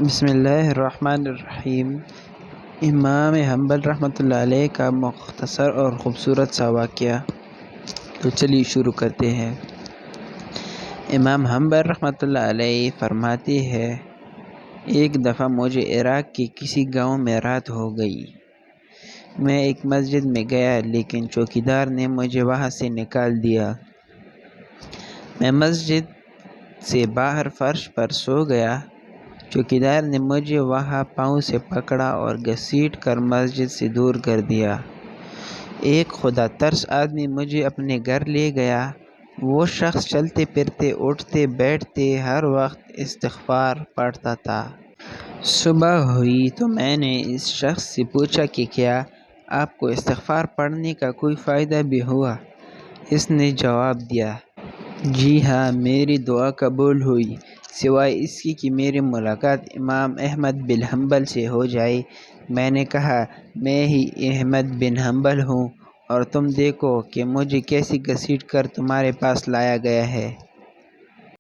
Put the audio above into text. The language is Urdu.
بسم اللہ الرحمن الرحیم۔ امام حنبل رحمۃ اللہ علیہ کا مختصر اور خوبصورت سا واقعہ، تو چلیے شروع کرتے ہیں۔ امام حنبل رحمۃ اللہ علیہ فرماتے ہیں، ایک دفعہ مجھے عراق کے کسی گاؤں میں رات ہو گئی۔ میں ایک مسجد میں گیا لیکن چوکیدار نے مجھے وہاں سے نکال دیا۔ میں مسجد سے باہر فرش پر سو گیا۔ چوکیدار نے مجھے وہاں پاؤں سے پکڑا اور گھسیٹ کر مسجد سے دور کر دیا۔ ایک خدا ترس آدمی مجھے اپنے گھر لے گیا۔ وہ شخص چلتے پھرتے اٹھتے بیٹھتے ہر وقت استغفار پڑھتا تھا۔ صبح ہوئی تو میں نے اس شخص سے پوچھا کہ کیا آپ کو استغفار پڑھنے کا کوئی فائدہ بھی ہوا؟ اس نے جواب دیا، جی ہاں، میری دعا قبول ہوئی، سوائے اس کی کہ میری ملاقات امام احمد بن حنبل سے ہو جائے۔ میں نے کہا، میں ہی احمد بن حنبل ہوں، اور تم دیکھو کہ مجھے کیسے گھسیٹ کر تمہارے پاس لایا گیا ہے۔